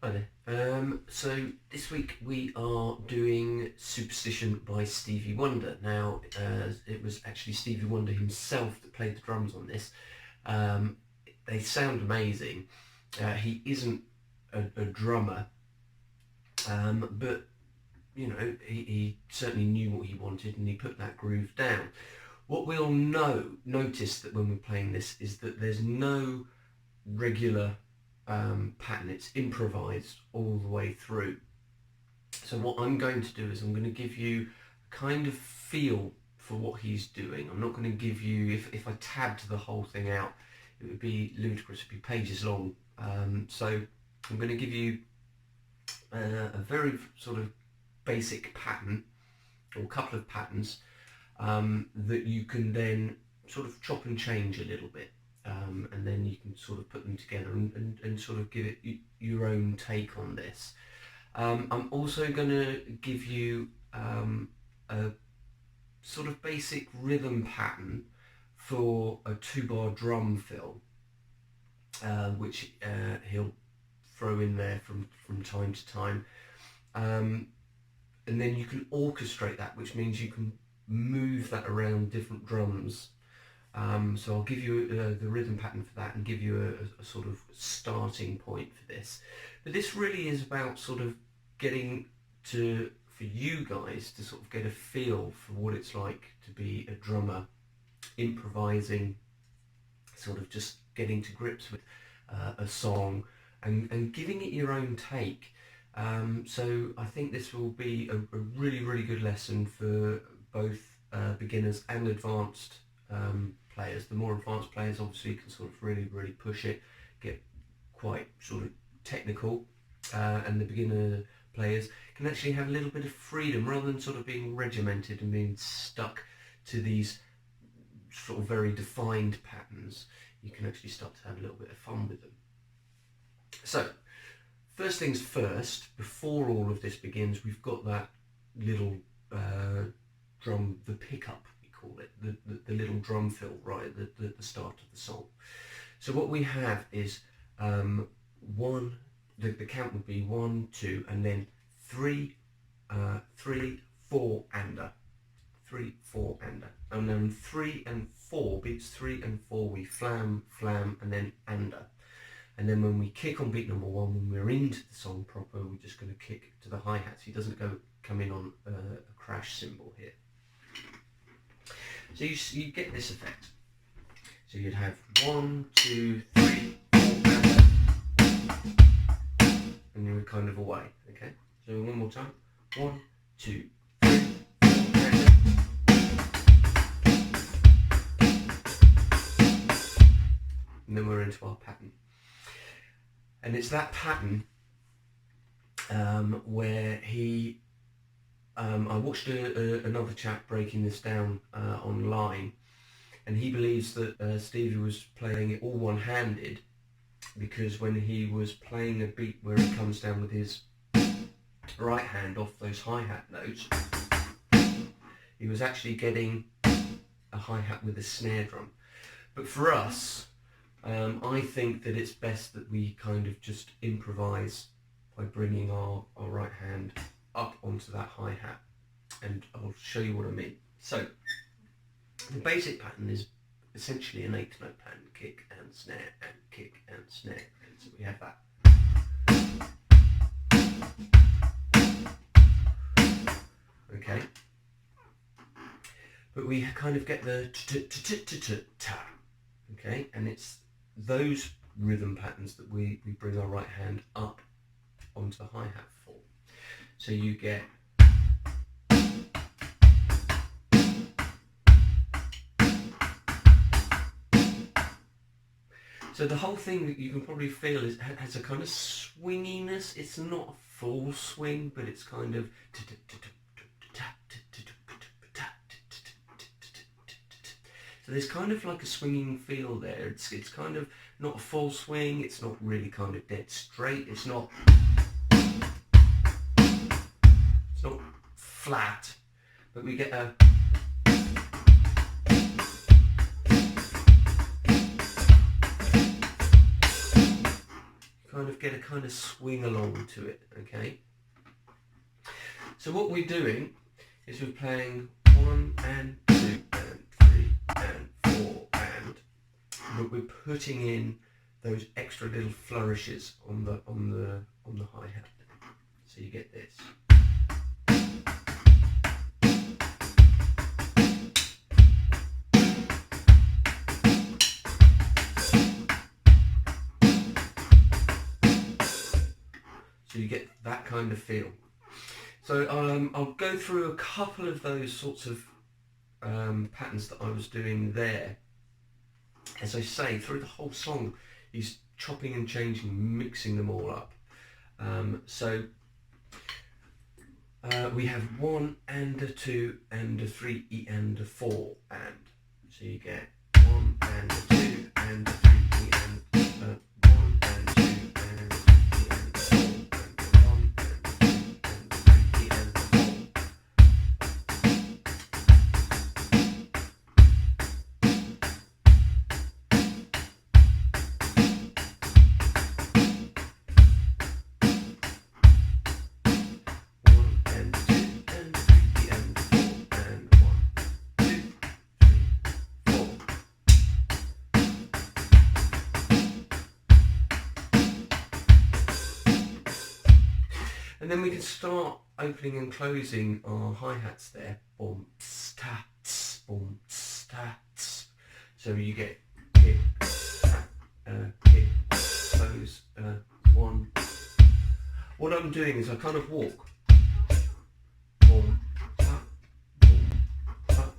Hi there. So this week we are doing Superstition by Stevie Wonder. Now, it was actually Stevie Wonder himself that played the drums on this. They sound amazing. He isn't a drummer, but you know, he certainly knew what he wanted and he put that groove down. What we'll notice that when we're playing this is that there's no regular pattern. It's improvised all the way through. So what I'm going to do is I'm going to give you a kind of feel for what he's doing. I'm not going to give you, if I tabbed the whole thing out, it would be ludicrous, it would be pages long. So I'm going to give you a very sort of basic pattern, or a couple of patterns, that you can then sort of chop and change a little bit. And then you can sort of put them together and sort of give it your own take on this. I'm also going to give you a sort of basic rhythm pattern for a 2-bar drum fill, which he'll throw in there from time to time. And then you can orchestrate that, which means you can move that around different drums. So I'll give you the rhythm pattern for that and give you a sort of starting point for this. But this really is about sort of getting to, for you guys to sort of get a feel for what it's like to be a drummer, improvising, sort of just getting to grips with a song and giving it your own take. So I think this will be a really, really good lesson for both beginners and advanced players. The more advanced players obviously can sort of really, really push it, get quite sort of technical, and the beginner players can actually have a little bit of freedom rather than sort of being regimented and being stuck to these sort of very defined patterns. You can actually start to have a little bit of fun with them. So first things first, before all of this begins, we've got that little drum, the pickup we call it, the little drum fill right at the start of the song. So what we have is the count would be 1, 2, and then 3, 4, ander. 3, 4, ander. And then 3 and 4, beats 3 and 4, we flam, flam, and then ander. And then when we kick on beat number 1, when we're into the song proper, we're just going to kick to the hi-hat. So he doesn't come in on a crash cymbal here. So you get this effect. So you'd have 1, 2, 3, 4, and you're kind of away. Okay. So one more time. 1, 2, 3, 4, and then we're into our pattern. And it's that pattern where he, I watched another chap breaking this down online, and he believes that Stevie was playing it all one-handed, because when he was playing a beat where he comes down with his right hand off those hi-hat notes, he was actually getting a hi-hat with a snare drum. But for us, I think that it's best that we kind of just improvise by bringing our right hand up onto that hi-hat, and I'll show you what I mean. So the basic pattern is essentially an 8-note pattern: kick and snare and kick and snare. And so we have that. Okay, but we kind of get the ta. Okay, and it's those rhythm patterns that we bring our right hand up onto the hi-hat for. So you get so the whole thing that you can probably feel has a kind of swinginess. It's not a full swing, but it's kind of so there's kind of like a swinging feel there. It's kind of not a full swing, it's not really kind of dead straight, it's not flat, but we get a kind of get a kind of swing along to it, okay? So what we're doing is we're playing 1 and 2 and 3 and 4 and, but we're putting in those extra little flourishes on the hi-hat. So you get this. So you get that kind of feel. So I'll go through a couple of those sorts of patterns that I was doing there. As I say, through the whole song, he's chopping and changing, mixing them all up. So we have 1 and a 2 and a 3 and a 4 and. So you get 1 and a 2 and a 3 and 1 and 2 and a 3 and a 4 and 1 and 2 and 3 and 4. And then we can start opening and closing our hi-hats there. Boom, stats, boom, stats. So you get kick, kick, close, 1. What I'm doing is I kind of walk. Boom, tap, boom, tap.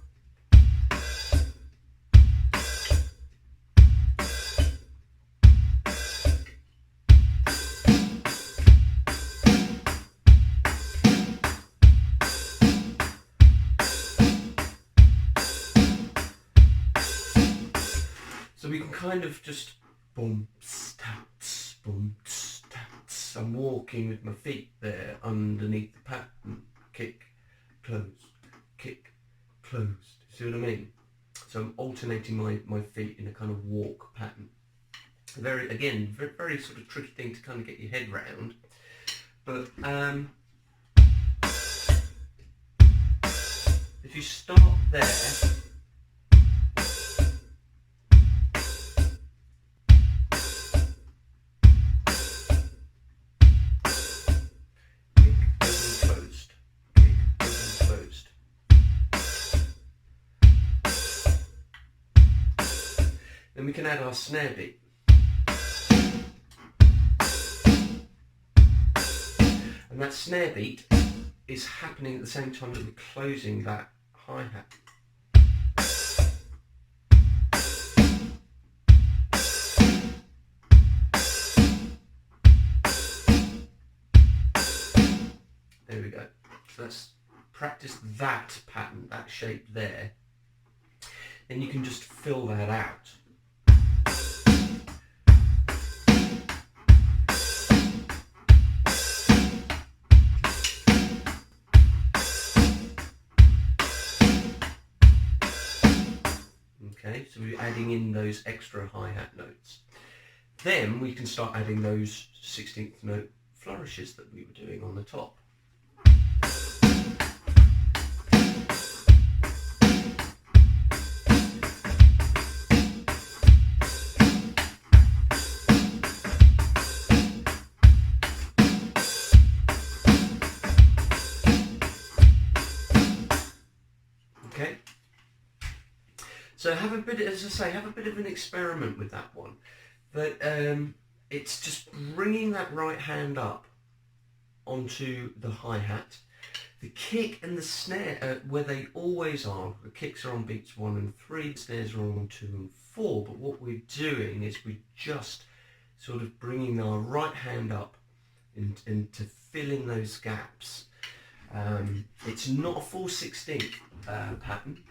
So we can kind of just boom, stats, boom, stats. I'm walking with my feet there underneath the pattern. Kick, close, kick, close. See what I mean? So I'm alternating my feet in a kind of walk pattern. Very sort of tricky thing to kind of get your head round. But if you start there, then we can add our snare beat. And that snare beat is happening at the same time that we're closing that hi-hat. There we go. So let's practice that pattern, that shape there. Then you can just fill that out. Okay, so we're adding in those extra hi-hat notes. Then we can start adding those 16th note flourishes that we were doing on the top. Okay. So have a bit, as I say, have a bit of an experiment with that one. But it's just bringing that right hand up onto the hi-hat. The kick and the snare where they always are. The kicks are on beats 1 and 3, the snares are on 2 and 4. But what we're doing is we're just sort of bringing our right hand up into filling those gaps. It's not a full 16th pattern.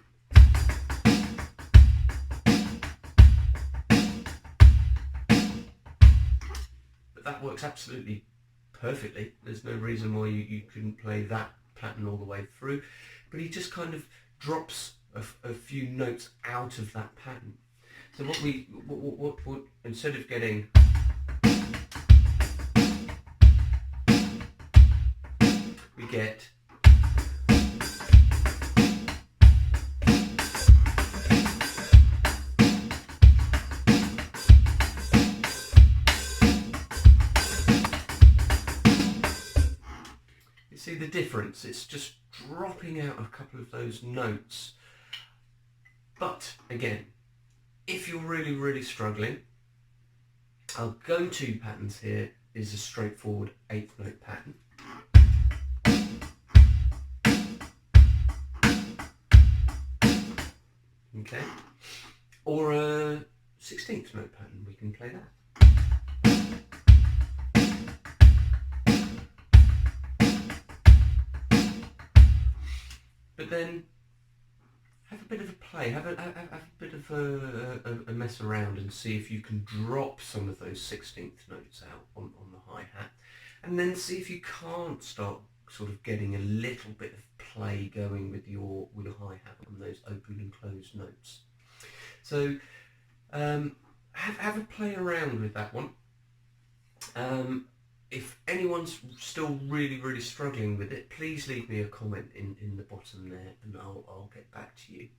That works absolutely perfectly. There's no reason why you couldn't play that pattern all the way through. But he just kind of drops a few notes out of that pattern. So what instead of getting you get see the difference. It's just dropping out a couple of those notes. But again, if you're really struggling, our go-to patterns here is a straightforward 8th note pattern. Okay, or a 16th note pattern, we can play that. But then have a bit of a play, have a bit of a mess around and see if you can drop some of those 16th notes out on the hi-hat, and then see if you can't start sort of getting a little bit of play going with your hi-hat on those open and closed notes. So have a play around with that one. If anyone's still really struggling with it, please leave me a comment in the bottom there, and I'll get back to you.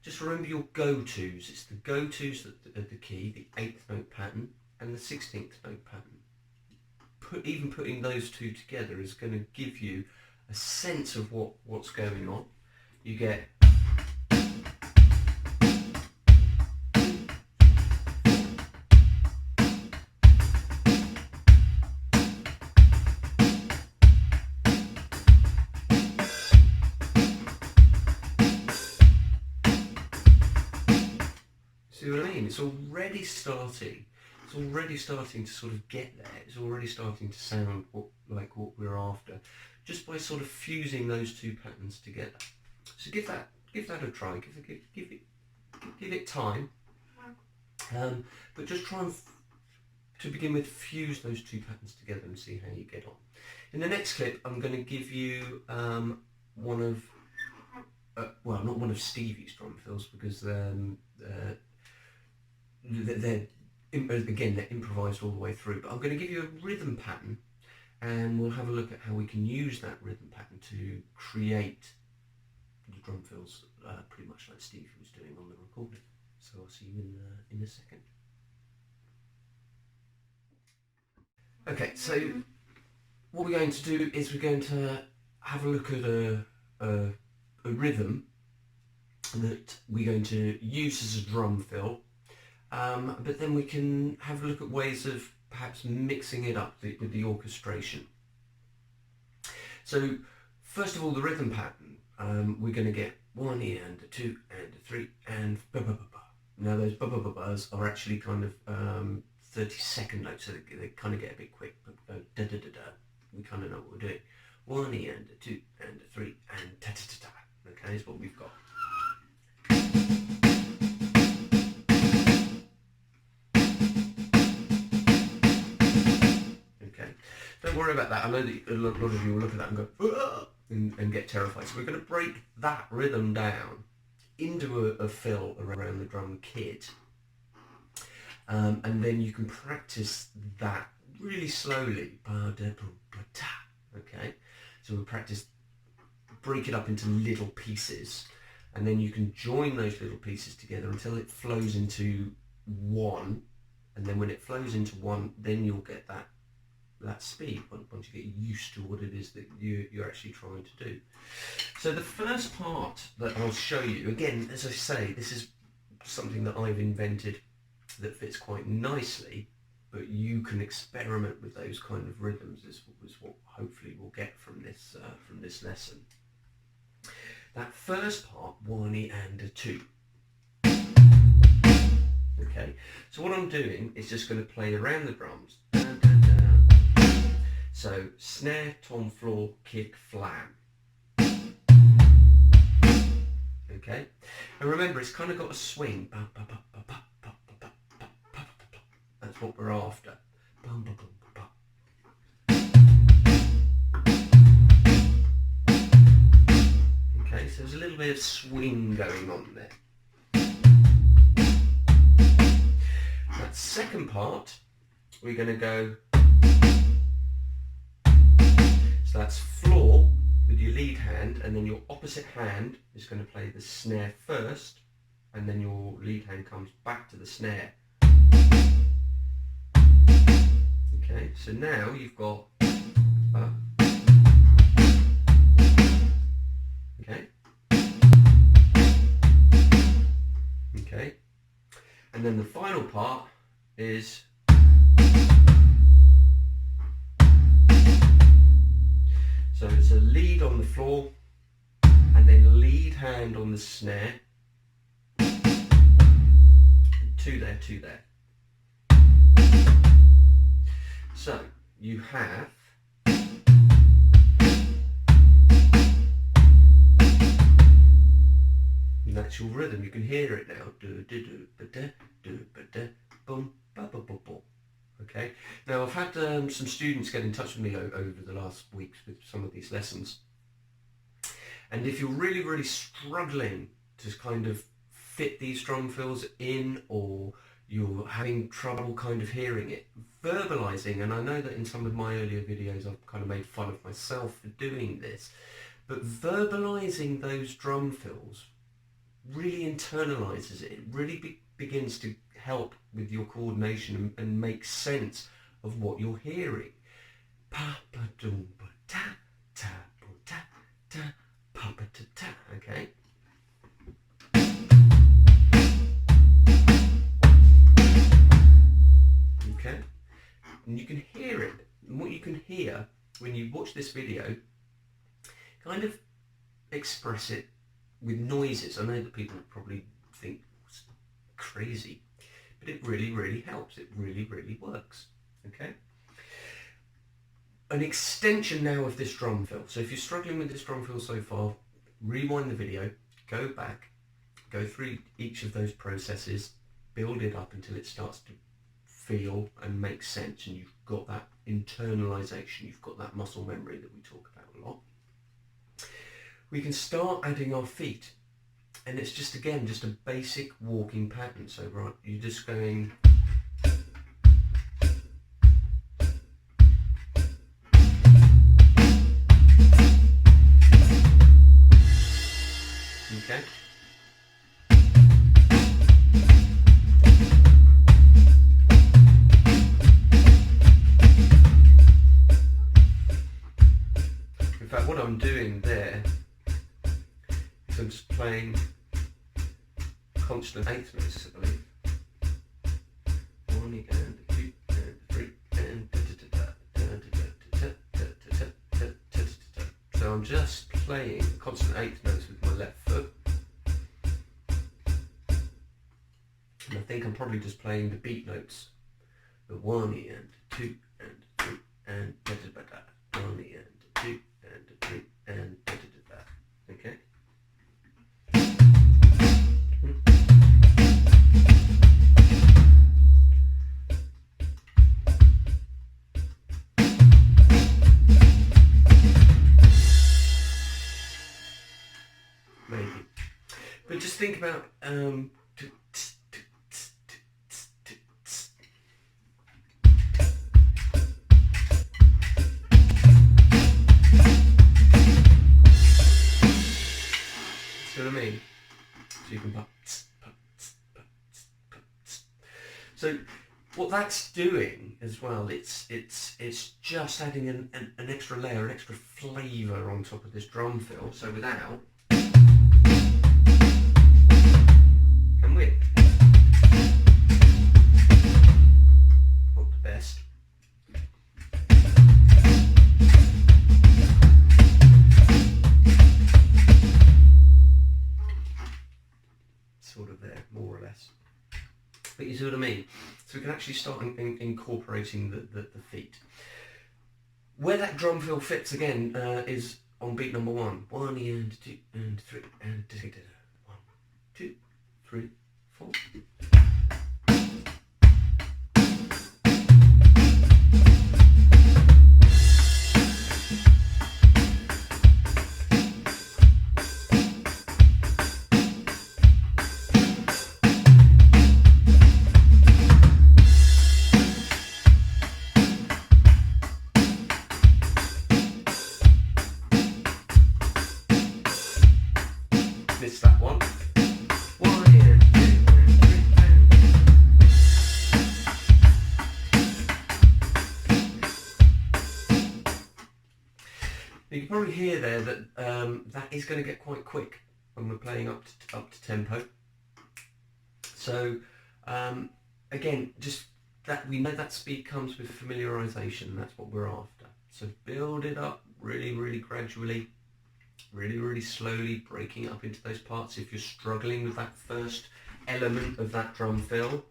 Just remember your go-tos. It's the go-tos that are the key, the 8th note pattern and the 16th note pattern. Even putting those two together is going to give you a sense of what's going on. You get see what I mean? It's already starting. It's already starting to sort of get there. It's already starting to sound like what we're after, just by sort of fusing those two patterns together. So give that a try. Give it time. But just try and, to begin with, fuse those two patterns together and see how you get on. In the next clip, I'm going to give you one of, well, not one of Stevie's drum fills, because they're improvised all the way through, but I'm going to give you a rhythm pattern, and we'll have a look at how we can use that rhythm pattern to create the drum fills pretty much like Stevie was doing on the recording. So I'll see you in a second. Okay, so what we're going to do is we're going to have a look at a rhythm that we're going to use as a drum fill. But then we can have a look at ways of perhaps mixing it up with the orchestration. So first of all, the rhythm pattern, we're going to get 1 and a 2 and a 3 and ba ba ba ba. Now those ba ba ba ba's are actually kind of 30-second notes, so they kind of get a bit quick, but we go da da da da. We kind of know what we're doing. 1 and a 2 and a 3 and ta ta ta ta. Okay, is what we've got. Don't worry about that. I know that a lot of you will look at that and go and get terrified. So we're going to break that rhythm down into a fill around the drum kit, and then you can practice that really slowly. Okay, so we'll practice, break it up into little pieces, and then you can join those little pieces together until it flows into one, and then when it flows into one, then you'll get that speed once you get used to what it is that you're actually trying to do. So the first part that I'll show you, again, as I say, this is something that I've invented that fits quite nicely, but you can experiment with those kind of rhythms is what hopefully we'll get from this lesson. That first part, 1 and a 2. Okay, so what I'm doing is just going to play around the drums. So snare, tom, floor, kick, flam. Okay, and remember, it's kind of got a swing. That's what we're after. Okay, so there's a little bit of swing going on there. That second part, we're going to go So that's floor with your lead hand, and then your opposite hand is going to play the snare first, and then your lead hand comes back to the snare. Okay, so now you've got okay, okay, and then the final part is so it's a lead on the floor and then lead hand on the snare, and two there, two there. So you have natural rhythm. You can hear it now. Do do do ba da do ba da boom ba ba ba boom. Okay. Now I've had some students get in touch with me over the last weeks with some of these lessons, and if you're really struggling to kind of fit these drum fills in, or you're having trouble kind of hearing it, verbalizing, and I know that in some of my earlier videos I've kind of made fun of myself for doing this, but verbalizing those drum fills really internalizes it. It really begins to help with your coordination and make sense of what you're hearing. Pa pa dum ba ta ta ba ta ta pa pa ta ta. Okay. Okay, and you can hear it. And what you can hear when you watch this video, kind of express it with noises. I know that people probably think it's crazy, but it really helps. It really works. Okay. An extension now of this drum fill. So if you're struggling with this drum fill so far, rewind the video, go back, go through each of those processes, build it up until it starts to feel and make sense, and you've got that internalization, you've got that muscle memory that we talk about a lot. We can start adding our feet, and it's just, again, just a basic walking pattern. So right, you're just going okay. In fact, what I'm doing there is I'm just playing constant eighth notes, I believe. 1 and 2 and 3 and da da da da da da. So I'm just playing constant eighth notes with my left foot. And I think I'm probably just playing the beat notes. The 1 and 2 and 3 and da da da da. 1 and 2 and 3 and da da da da. Okay. Maybe. But just think about see what I mean? So you can so what that's doing as well, it's just adding an extra layer, an extra flavour on top of this drum fill. So without and with, not the best. Sort of there, more or less. But you see what I mean? So we can actually start incorporating the feet. Where that drum fill fits again is on beat number 1. 1 and 2 and 3 and 1, 2, 3, 4. probably hear there that that is going to get quite quick when we're playing up to tempo. So again, just that we know that speed comes with familiarization. That's what we're after. So build it up really, really gradually, really, really slowly, breaking it up into those parts. If you're struggling with that first element of that drum fill,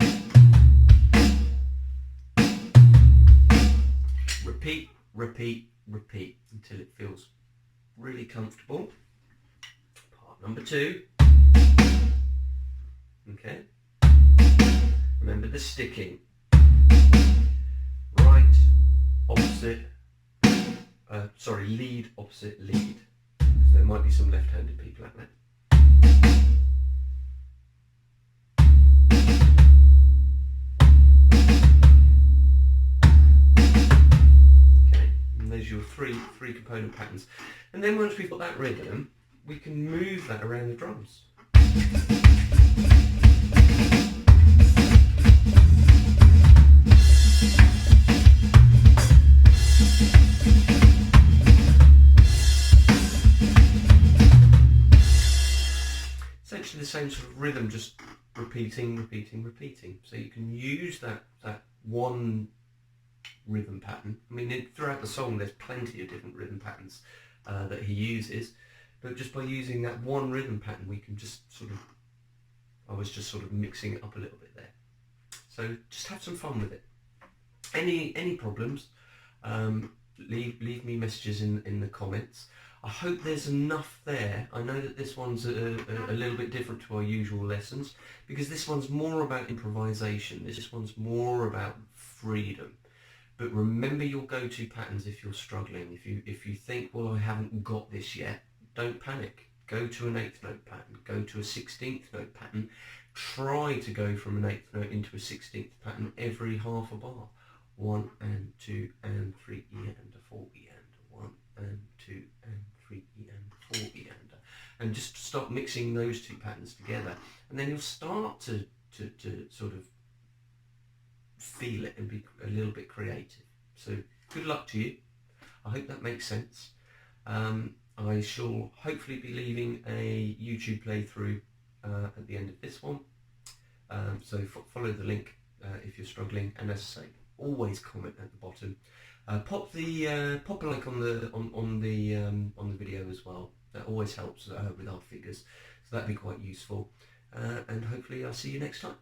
repeat, repeat, repeat until it feels really comfortable. Part number 2. Okay. Remember the sticking. Right, opposite, lead, opposite, lead. Because there might be some left-handed people out there. Okay, and there's your three component patterns. And then once we've got that rhythm, we can move that around the drums. Essentially the same sort of rhythm, just repeating, repeating, repeating. So you can use that one rhythm pattern. I mean, throughout the song there's plenty of different rhythm patterns that he uses, but just by using that one rhythm pattern we can just sort of, I was just sort of mixing it up a little bit there. So just have some fun with it. Any problems, leave me messages in the comments. I hope there's enough there. I know that this one's a little bit different to our usual lessons, because this one's more about improvisation. This one's more about freedom. But remember your go-to patterns if you're struggling. If you think, well, I haven't got this yet, don't panic. Go to an 8th note pattern. Go to a 16th note pattern. Try to go from an 8th note into a 16th pattern every half a bar. 1 and 2 and 3 E and a 4 E and a 1 and 2 and 3 E and 4 E and just start mixing those two patterns together, and then you'll start to sort of feel it and be a little bit creative. So good luck to you. I hope that makes sense. I shall hopefully be leaving a YouTube playthrough at the end of this one. So follow the link if you're struggling, and as I say, always comment at the bottom. Pop a like on the video as well. That always helps with our figures, so that'd be quite useful. And hopefully I'll see you next time.